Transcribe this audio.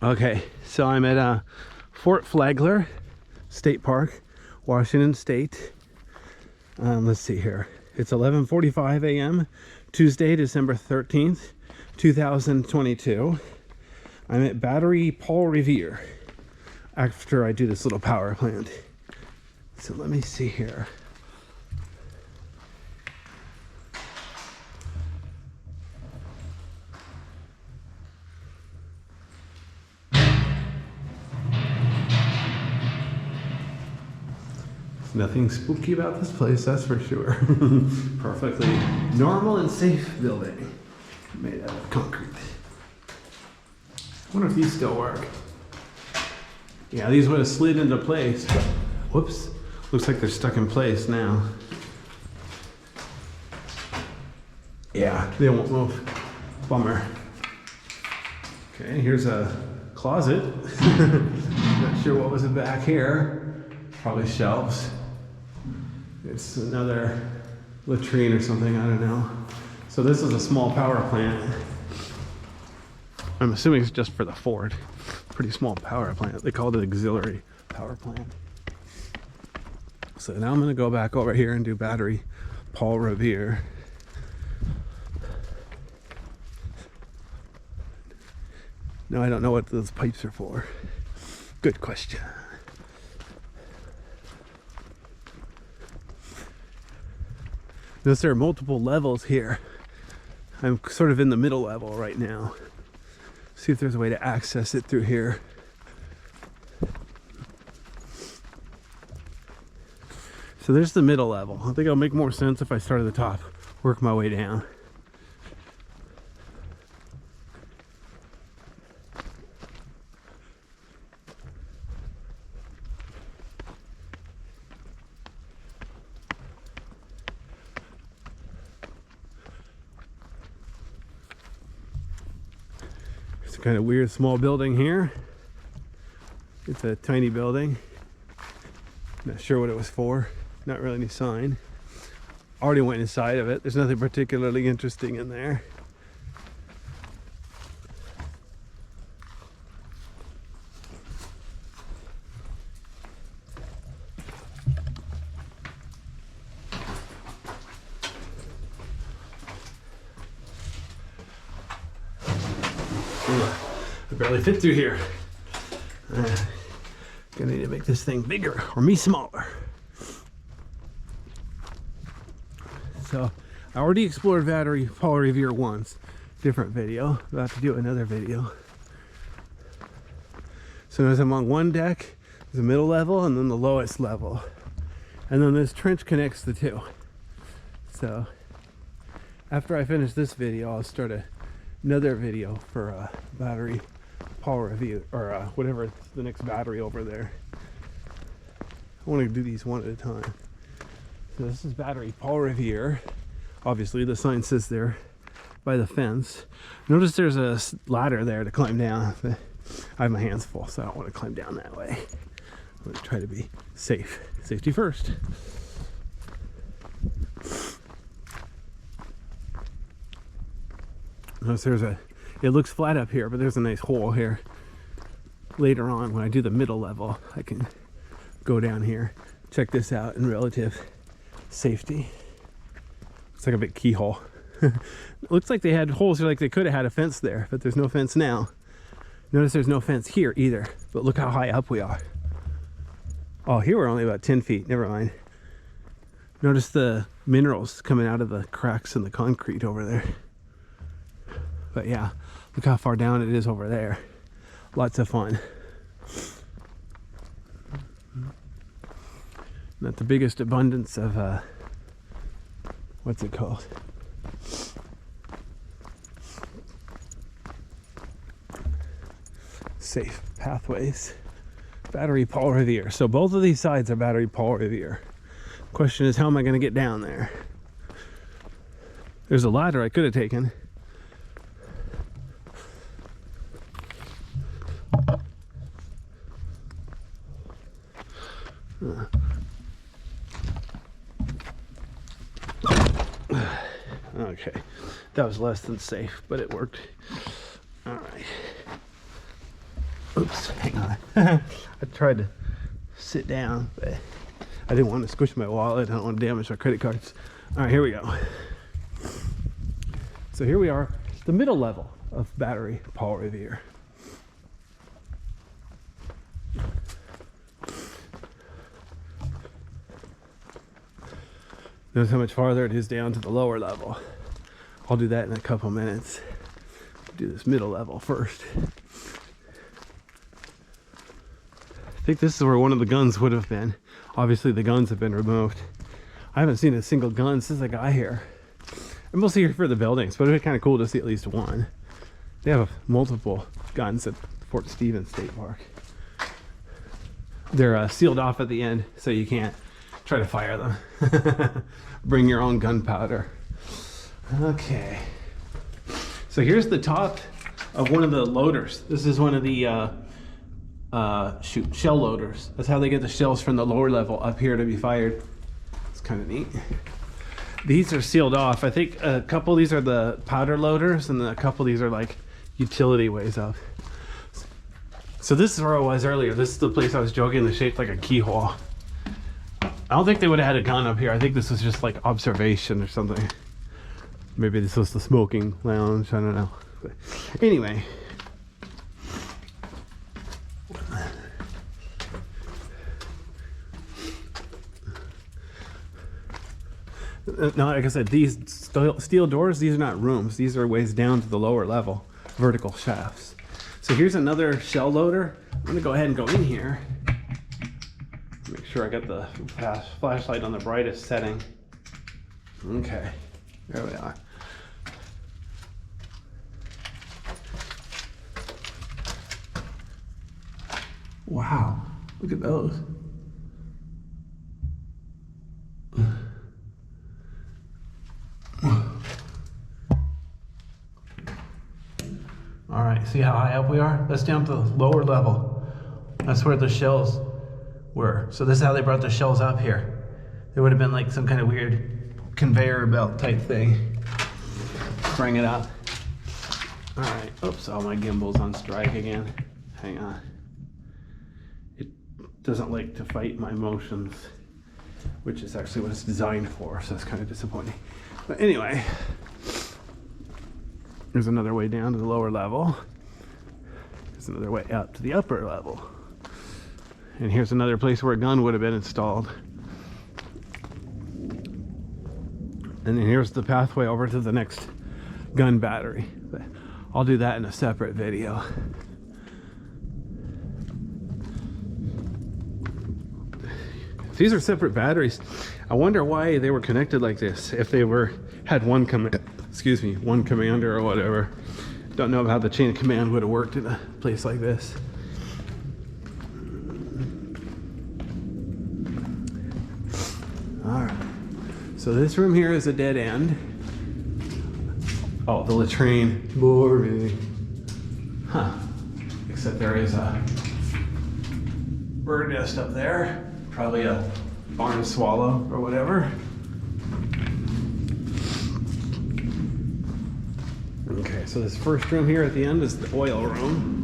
Okay, so I'm at Fort Flagler State Park, Washington State. Let's see here. It's 11:45 a.m. Tuesday, December 13th, 2022. I'm at Battery Paul Revere after I do this little power plant. So let me see here. Nothing spooky about this place, that's for sure. Perfectly normal and safe building made out of concrete. I wonder if these still work. Yeah, these would have slid into place, but whoops, looks like they're stuck in place now. Yeah, they won't move. Bummer. Okay, here's a closet. Not sure what was in back here. Probably shelves. It's another latrine or something, I don't know. So this is a small power plant. I'm assuming it's just for the Ford. Pretty small power plant. They call it an auxiliary power plant. So now I'm gonna go back over here and do Battery Paul Revere. No, I don't know what those pipes are for. Good question. Notice there are multiple levels here. I'm sort of in the middle level right now. See if there's a way to access it through here. So there's the middle level. I think it'll make more sense if I start at the top, work my way down. Kind of weird small building here. It's a tiny building. Not sure what it was for. Not really any sign. Already went inside of it. There's nothing particularly interesting in there. I barely fit through here. Gonna need to make this thing bigger or me smaller. So I already explored Battery Paul Revere once, different video. About to do another video. So as I'm on one deck, there's a middle level and then the lowest level, and then this trench connects the two. So after I finish this video, I'll start another video for Battery Paul Revere, or whatever the next battery over there. I want to do these one at a time. So this is Battery Paul Revere. Obviously the sign says there by the fence. Notice there's a ladder there to climb down. I have my hands full, so I don't want to climb down that way. I'm going to try to be safe. Safety first. Notice it looks flat up here, but there's a nice hole here. Later on, when I do the middle level, I can go down here, check this out in relative safety. It's like a big keyhole. It looks like they had holes here, like they could have had a fence there, but there's no fence now. Notice there's no fence here either, but look how high up we are. Oh, here we're only about 10 feet, never mind. Notice the minerals coming out of the cracks in the concrete over there. But yeah, look how far down it is over there. Lots of fun. Not the biggest abundance of, what's it called? Safe pathways. Battery Paul Revere. So both of these sides are Battery Paul Revere. Question is, how am I going to get down there? There's a ladder I could have taken. Okay, that was less than safe, but it worked. All right. Oops, hang on. I tried to sit down, but I didn't want to squish my wallet. I don't want to damage my credit cards. All right, here we go. So here we are, the middle level of Battery Paul Revere. Notice how much farther it is down to the lower level. I'll do that in a couple minutes. Do this middle level first. I think this is where one of the guns would have been. Obviously the guns have been removed. I haven't seen a single gun since I got here. I'm mostly here for the buildings, but it'd be kind of cool to see at least one. They have multiple guns at Fort Stevens State Park. They're sealed off at the end, so you can't try to fire them. Bring your own gunpowder. Okay. So here's the top of one of the loaders. This is one of the shell loaders. That's how they get the shells from the lower level up here to be fired. It's kind of neat. These are sealed off. I think a couple of these are the powder loaders, and a couple of these are like utility ways up. So this is where I was earlier. This is the place I was joking, that's shaped like a keyhole. I don't think they would have had a gun up here. I think this was just like observation or something. Maybe this was the smoking lounge. I don't know. But anyway. Now, like I said, these steel doors, these are not rooms. These are ways down to the lower level, vertical shafts. So here's another shell loader. I'm gonna go ahead and go in here. Make sure I got the flashlight on the brightest setting. Okay, there we are. Wow, look at those. All right, see how high up we are? That's down to the lower level. That's where the shells were. So this is how they brought the shells up here. There would have been like some kind of weird conveyor belt type thing. Bring it up. All right, oops, all my gimbal's on strike again. Hang on. It doesn't like to fight my motions, which is actually what it's designed for, so it's kind of disappointing. But anyway, there's another way down to the lower level. There's another way up to the upper level. And here's another place where a gun would have been installed. And then here's the pathway over to the next gun battery. But I'll do that in a separate video. These are separate batteries. I wonder why they were connected like this. If they had one commander or whatever. Don't know how the chain of command would have worked in a place like this. All right. So this room here is a dead end. Oh, the latrine. Boring. Huh. Except there is a bird nest up there. Probably a barn swallow or whatever. Okay, so this first room here at the end is the oil room.